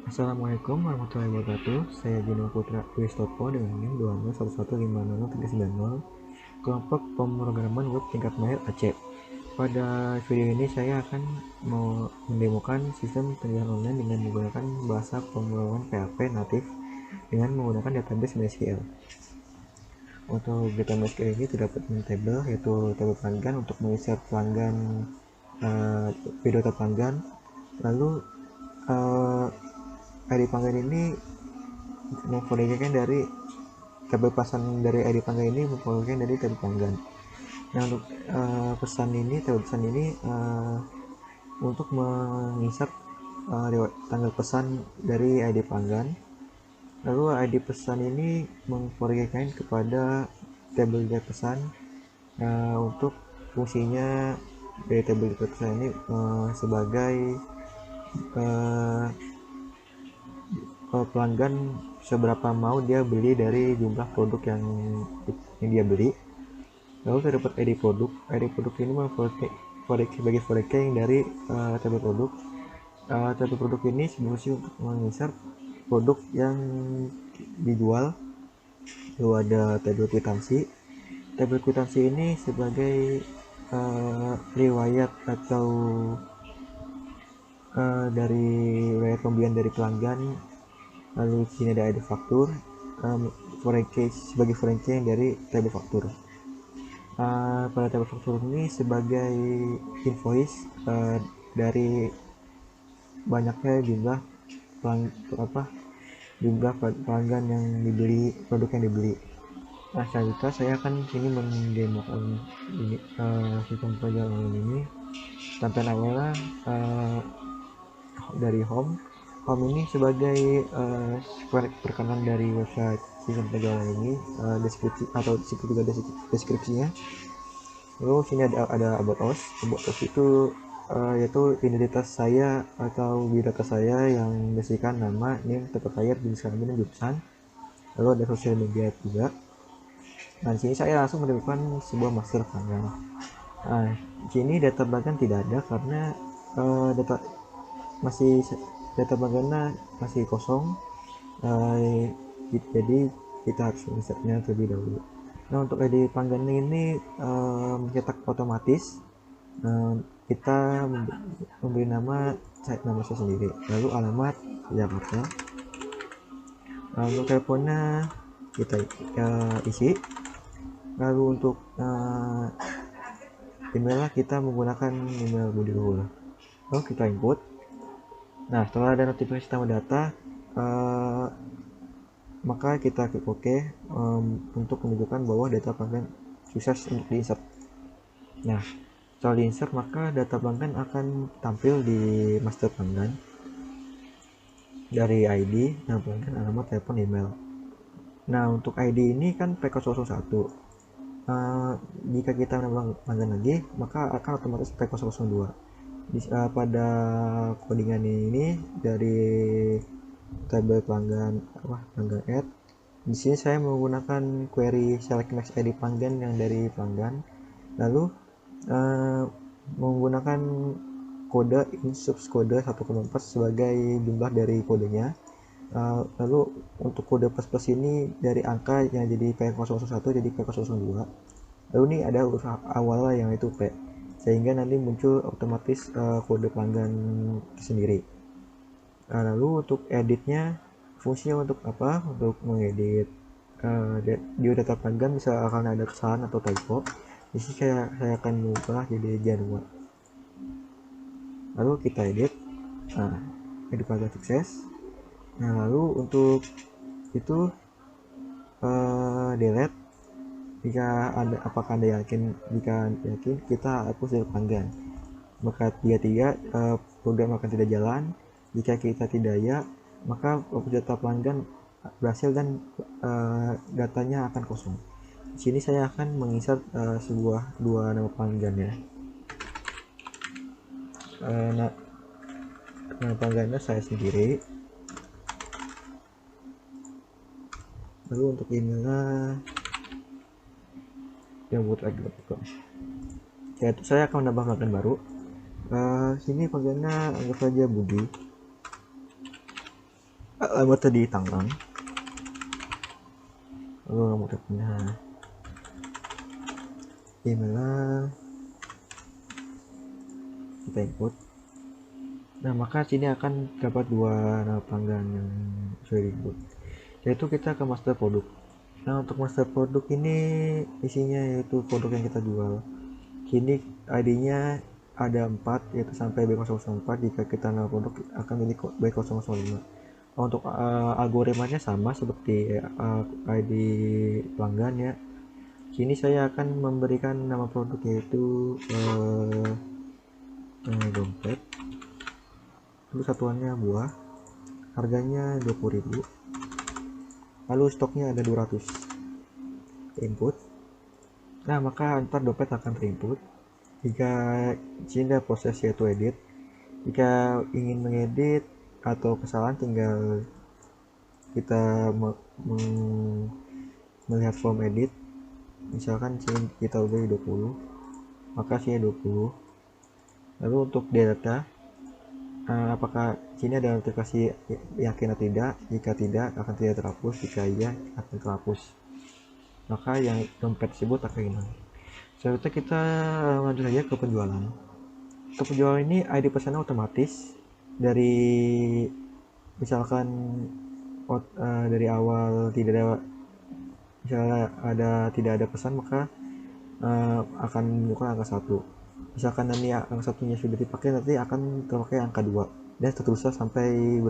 Assalamualaikum warahmatullahi wabarakatuh. Saya Jino Putra Wistopo dengan NIM 2011500 kelompok pemrograman web tingkat mahir Aceh. Pada video ini saya akan mendemokan sistem penjualan online dengan menggunakan bahasa pemrograman PHP natif dengan menggunakan database MySQL. Untuk database MySQL ini terdapat table, yaitu tabel pelanggan untuk menginsert pelanggan, video pelanggan. Lalu ID pelanggan ini memproyeksikan dari tabel pesan dari ID pelanggan ini memproyeksikan dari tabel pelanggan. Nah, untuk tabel pesan ini untuk menginsert tanggal pesan dari ID pelanggan. Lalu ID pesan ini memproyeksikan kepada tabel data pesan untuk fungsinya dari tabel data pesan ini sebagai pelanggan seberapa mau dia beli dari jumlah produk yang dia beli. Lalu terdapat ID produk. ID produk ini sebagai forecasting dari tabel produk. Tabel produk ini berfungsi untuk menginsert produk yang dijual. Lalu ada tabel kwitansi. Tabel kwitansi ini sebagai riwayat atau dari riwayat pembelian dari pelanggan. Lalu sini ada ID faktur sebagai forecasting dari tabel faktur. Pada tabel faktur ini sebagai invoice dari banyaknya jumlah pelanggan yang dibeli, produk yang dibeli. Nah, selanjutnya saya akan sini mendemokan ini sistem penjualan ini. Tampilan awalnya dari home ini sebagai perkenalan dari website sistem penjualan ini, deskripsi atau disitu juga ada deskripsinya. Lalu sini ada about us. About us itu yaitu identitas saya atau biodata saya yang berisikan nama, name, tempat lahir, jenis kelamin, dan jurusan. Lalu ada sosial media juga. Nah, di sini saya langsung menemukan sebuah master pelanggan. Nah, di sini data pelanggan tidak ada karena data pelanggannya masih kosong. Jadi kita harus menginsertnya terlebih dahulu. Nah, untuk ID pelanggan ini mencetak otomatis. Kita memberi nama saya sendiri, lalu alamat Jakarta. Lalu teleponnya kita isi. Lalu untuk emailnya kita menggunakan email Budi Luhur. Lalu kita input. Nah, setelah ada notifikasi tambah data, maka kita klik OK untuk menunjukkan bahwa data pelanggan sukses untuk diinsert. Nah, setelah diinsert maka data pelanggan akan tampil di master pelanggan dari ID, nama pelanggan, alamat, telepon, email. Nah, untuk ID ini kan P001. Jika kita menambah pelanggan lagi, maka akan otomatis P002. Pada codingan ini dari tabel pelanggan add. Di sini saya menggunakan query select max ID pelanggan yang dari pelanggan. Lalu menggunakan kode insubs kode 1,4 sebagai jumlah dari kodenya. Lalu untuk kode plus ini dari angka yang jadi P001 jadi P002. Lalu ini ada huruf awalnya yang itu P, sehingga nanti muncul otomatis kode pelanggan sendiri. Lalu untuk editnya, fungsinya untuk apa? Untuk mengedit data pelanggan misalkan ada kesalahan atau typo. Di sini saya akan mengubah jadi Januar. Lalu kita edit. Nah, edit pelanggan sukses. Nah, lalu untuk itu delete jika apakah Anda yakin. Jika yakin, kita hapus dari pelanggan. Maka tiga program akan tidak jalan. Jika kita tidak ya, maka data pelanggan berhasil dan datanya akan kosong. Di sini saya akan menginsert dua nama pelanggan ya. Nama pelanggannya saya sendiri. Lalu untuk emailnya jambutrag.com. Yaitu saya akan menambah pelanggan baru. Sini pelanggannya anggap saja Budi. alamat tadi Tangerang, lalu alamat punya email kita input. Nah, maka sini akan dapat dua nama pelanggan yang sudah diinput, yaitu kita ke master produk. Nah, untuk master produk ini isinya yaitu produk yang kita jual. Kini ID-nya ada 4, yaitu sampai B004. Jika kita nama produk akan milik B005. Untuk algoritmanya sama seperti ID pelanggan ya. Kini saya akan memberikan nama produk yaitu dompet. Lalu satuannya buah. Harganya 20.000. Lalu stoknya ada 200. Input. Nah, maka antar dompet akan terinput. Jika ada proses yaitu edit. Jika ingin mengedit atau kesalahan, tinggal kita melihat form edit. Misalkan sini kita beri 20, maka sini 20. Lalu untuk data, apakah sini ada notifikasi yakin atau tidak? Jika tidak, akan tidak terhapus. Jika iya, akan terhapus. Maka yang dompet tersebut akan hilang. Selanjutnya kita lanjut saja ke penjualan. Untuk penjualan ini ID pesannya otomatis dari misalkan dari awal tidak ada pesan, maka akan menunjukkan angka 1. Misalkan nanti angka satunya sudah dipakai, nanti akan terpakai angka 2 dan seterusnya sampai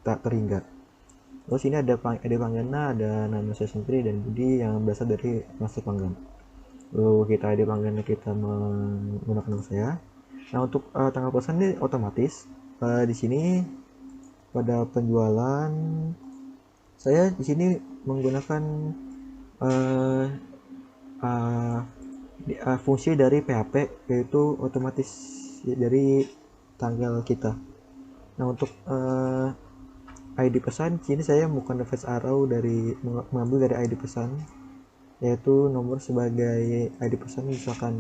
tak terhingga. Terus ini ada pelanggannya, ada nama saya sendiri dan Budi yang berasal dari master pelanggan. Lalu kita ID pelanggannya kita menggunakan nama saya. Nah, untuk tanggal pesan ini otomatis. Di sini pada penjualan saya di sini menggunakan fungsi dari PHP, yaitu otomatis dari tanggal kita. Nah, untuk ID pesan sini saya bukan fetch arrow dari mengambil dari ID pesan, yaitu nomor sebagai ID pesan. Misalkan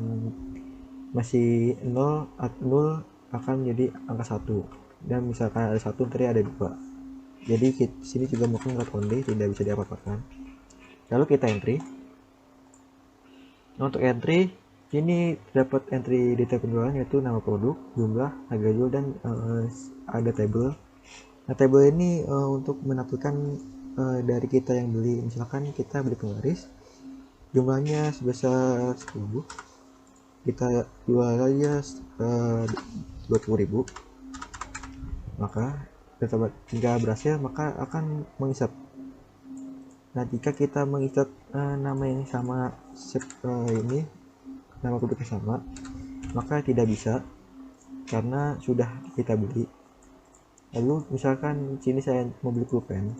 masih 0 akan jadi angka 1, dan misalkan ada 1 tadi ada 2. Jadi sini juga mungkin not only, tidak bisa diapa-apakan. Lalu kita entry. Nah, untuk entry sini terdapat entry detail penjualan, yaitu nama produk, jumlah, harga jual, dan ada table. Nah, table ini untuk menampilkan dari kita yang beli. Misalkan kita beli penggaris, jumlahnya sebesar 10, kita jual aja 20.000. Maka jika berhasil, maka akan menginsert. Nah, jika kita menginsert nama yang sama, ini nama produknya sama, maka tidak bisa karena sudah kita beli. Lalu misalkan sini saya mau beli pulpen,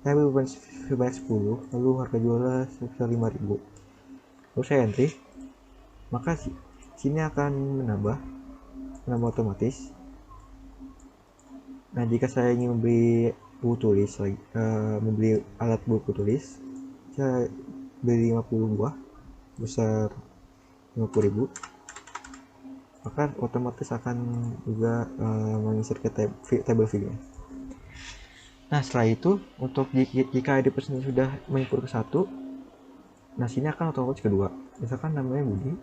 saya beli pulpen sebanyak 10, lalu harga jualnya sebesar 5.000. Lalu saya entry, maka sini akan menambah otomatis. Nah, jika saya ingin membeli buku tulis lagi, membeli alat buku tulis, saya beli 50 buah besar 50.000, maka otomatis akan juga menginsert ke table view. Nah, setelah itu untuk jika ID person sudah menginput ke 1, nah sini akan otomatis kedua. Misalkan namanya Budi,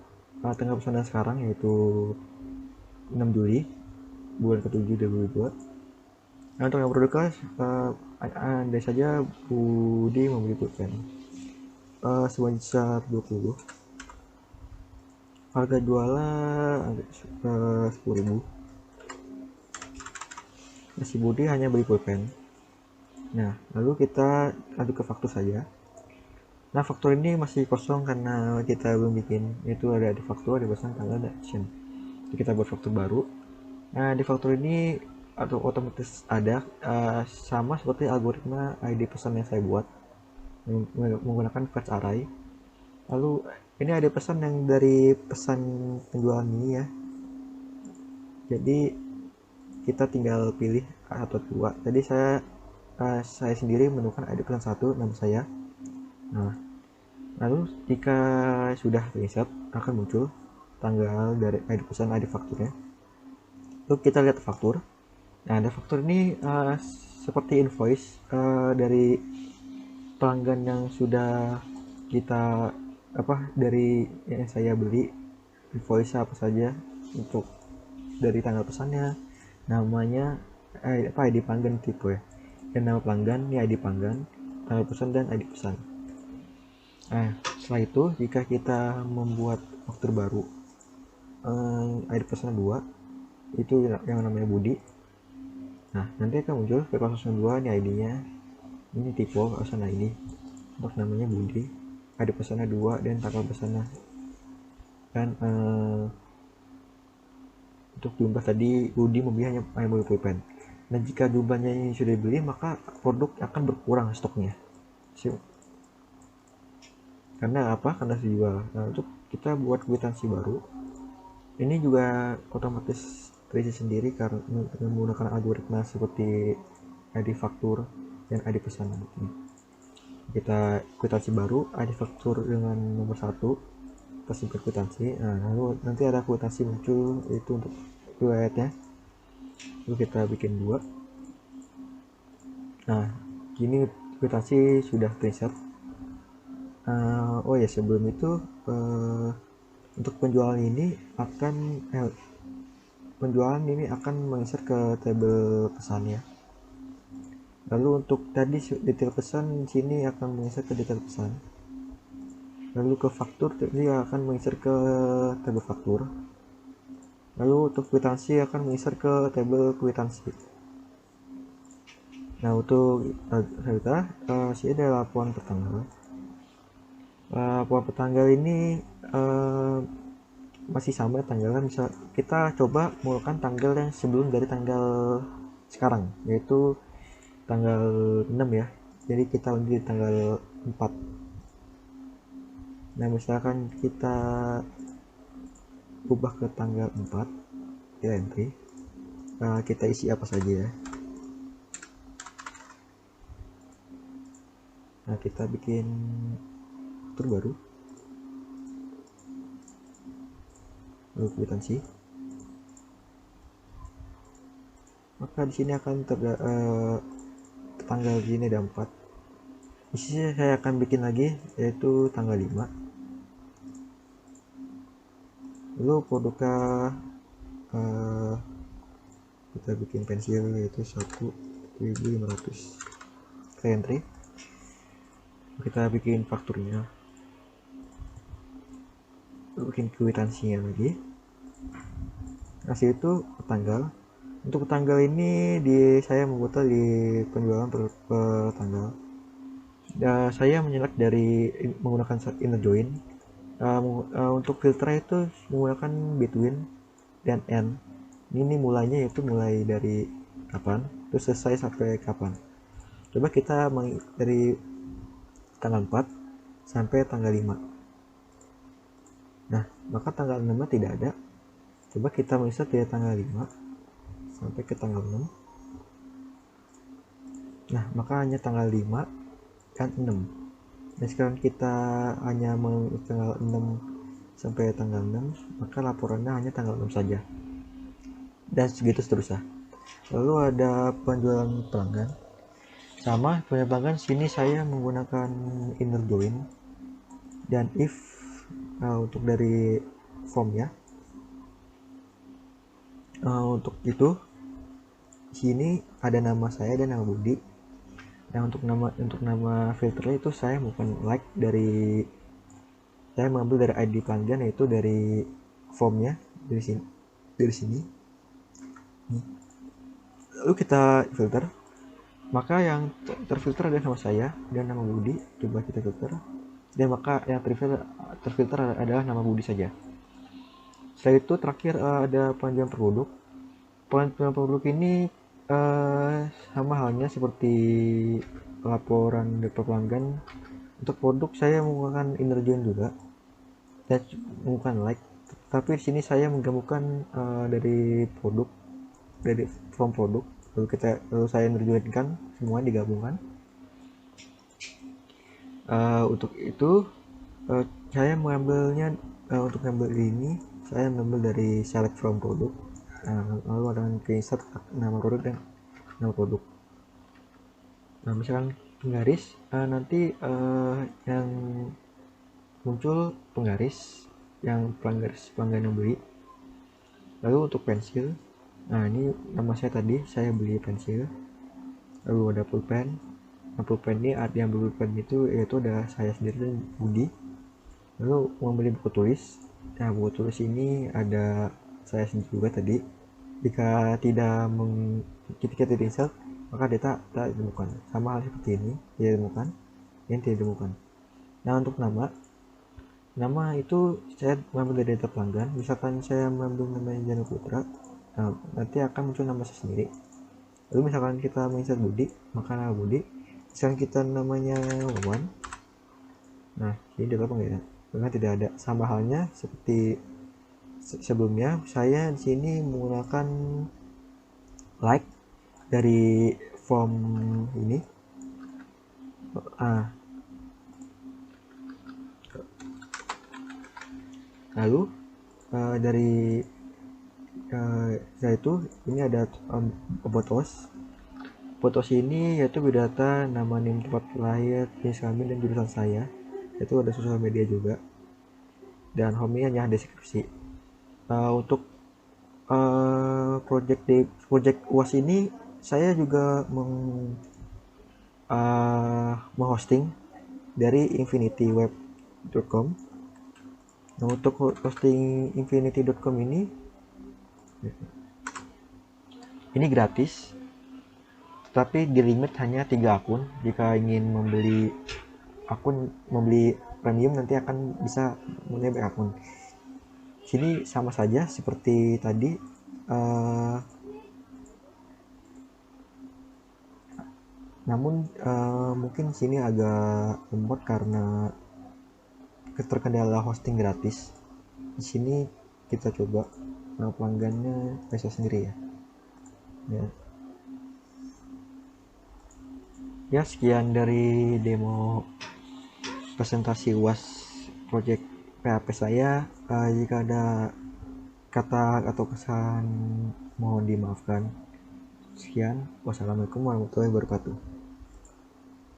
tanggal pesanan sekarang yaitu 6 Juli bulan ke-7 2022. Nah, untuk yang produk andai saja Budi membeli pulpen sebesar 20, harga jualnya 10.000. Si Budi hanya beli pulpen. Nah, lalu kita aduk ke faktur saja. Nah, faktur ini masih kosong karena kita belum bikin, yaitu ada di faktur, ada pesan, tanggal, dan action. Jadi kita buat faktur baru. Nah, di faktur ini atau otomatis ada sama seperti algoritma ID pesan yang saya buat menggunakan fetch array. Lalu ini ada pesan yang dari pesan penjualan ini ya, jadi kita tinggal pilih atau 2. Jadi saya sendiri menemukan ID pesan 1, nama saya. Nah, lalu jika sudah riset akan muncul tanggal dari ID pesan, ID fakturnya. Lalu kita lihat faktur. Nah, ada faktur ini seperti invoice dari pelanggan yang sudah kita dari yang saya beli, invoice apa saja untuk dari tanggal pesannya, namanya ID pelanggan tipe ya, dan nama pelanggan ini ID pelanggan, tanggal pesan dan ID pesan. Nah, setelah itu jika kita membuat faktur baru, ID pesan 2 itu yang namanya Budi. Nah, nanti akan muncul P002, ini ID-nya, ini tipe pesan ID, untuk namanya Budi, ID pesannya 2 dan tanggal pesannya. Dan untuk jumlah tadi Budi membeli hanya mobil pulpen. Dan jika jumlahnya ini sudah dibeli, maka produk akan berkurang stoknya. Karena apa? Karena dijual. Nah, untuk kita buat kwitansi baru, ini juga otomatis terisi sendiri karena menggunakan algoritma seperti ID faktur dan ID pesanan. Kita kwitansi baru, ID faktur dengan nomor 1, kita simpan kwitansi. Nah, lalu nanti ada kwitansi muncul, itu untuk riwayatnya. Lalu kita bikin 2. Nah, kini kwitansi sudah terinsert. Oh ya, sebelum itu untuk penjualan ini akan menginsert ke tabel pesannya. Lalu untuk tadi detail pesan sini akan menginsert ke detail pesan. Lalu ke faktur tadi akan menginsert ke tabel faktur. Lalu untuk kwitansi akan menginsert ke tabel kwitansi. Nah, untuk kita sini ada laporan pertanggal. Laporan pertanggal ini masih sama tanggalnya. Misal kita coba menggunakan tanggal yang sebelum dari tanggal sekarang, yaitu tanggal 6 ya. Jadi kita undi di tanggal 4. Nah, misalkan kita ubah ke tanggal 4, kita entry, kita isi apa saja ya. Nah, kita bikin faktur baru, lalu kwitansi. Maka di sini akan tanggal gini ada 4. Di sini saya akan bikin lagi, yaitu tanggal 5. Lalu produknya kita bikin pensil, yaitu 1.500. Kita entry, kita bikin fakturnya, lalu bikin kwitansinya lagi. Hasil itu tanggal. Untuk tanggal ini saya membuat di penjualan per tanggal. Saya menyelect dari menggunakan inner join. Untuk filter itu menggunakan between dan end. Ini mulainya yaitu mulai dari kapan, terus selesai sampai kapan. Coba kita dari tanggal 4 sampai tanggal 5. Nah, maka tanggal 6 tidak ada. Coba kita insert dari tanggal 5 sampai ke tanggal 6. Nah, maka hanya tanggal 5 dan 6. Nah, sekarang kita hanya mau tanggal 6 sampai tanggal 6, maka laporannya hanya tanggal 6 saja. Dan segitu seterusnya. Lalu ada penjualan pelanggan. Sama penjualan pelanggan, sini saya menggunakan inner join dan if untuk dari form ya. Untuk itu sini ada nama saya dan nama Budi. Nah, untuk nama filternya itu saya bukan like saya mengambil dari ID pelanggan, yaitu dari formnya dari sini. Lalu kita filter, maka yang terfilter adalah nama saya dan nama Budi. Coba kita filter, dan maka yang terfilter adalah nama Budi saja. Setelah itu terakhir ada penjualan produk. Penjualan produk ini sama halnya seperti laporan dari pelanggan. Untuk produk saya menggunakan inner join juga dan menggunakan like, tapi di sini saya menggabungkan dari produk, dari from produk, lalu saya inner joinkan semua, digabungkan. Untuk itu saya mengambilnya untuk ngambil ini saya mengambil dari select from produk. Lalu ada insert nama produk dan nama produk. Nah, misalkan penggaris, nanti yang muncul penggaris yang pelanggan yang beli. Lalu untuk pensil, nah ini nama saya tadi, saya beli pensil. Lalu ada pulpen. Nah, pulpen ini arti yang pulpen itu yaitu ada saya sendiri dan Budi. Lalu membeli buku tulis. Nah, buku tulis ini ada saya sendiri juga tadi. Jika tidak ketika tidak insert, maka data tak ditemukan. Sama hal seperti ini, tidak ditemukan, ini tidak ditemukan. Nah, untuk nama itu saya mengambil dari data pelanggan. Misalkan saya mengambil namanya Jana Putra, nah, nanti akan muncul nama saya sendiri. Lalu misalkan kita menginsert Budi, maka nama Budi. Misalkan kita namanya Wawan, nah ini data pengguna karena tidak ada. Sama halnya seperti sebelumnya, saya di sini menggunakan like dari form ini. Lalu dari itu ini ada photos. Photos ini yaitu berdata nama, NIM, tempat lahir, jenis kelamin, dan jurusan saya. Itu ada sosial media juga. Dan home-nya hanya deskripsi. Untuk project UAS ini saya juga menghosting dari infinityweb.com. Nah, untuk hosting infinity.com ini gratis, tapi di limit hanya 3 akun. Jika ingin membeli premium, nanti akan bisa menambah akun. Sini sama saja seperti tadi, namun mungkin sini agak lemot karena terkendala hosting gratis. Di sini kita coba pelanggannya bisa sendiri ya. Ya, sekian dari demo presentasi UAS project PHP saya. Jika ada kata atau kesan mohon dimaafkan. Sekian, wassalamualaikum warahmatullahi wabarakatuh.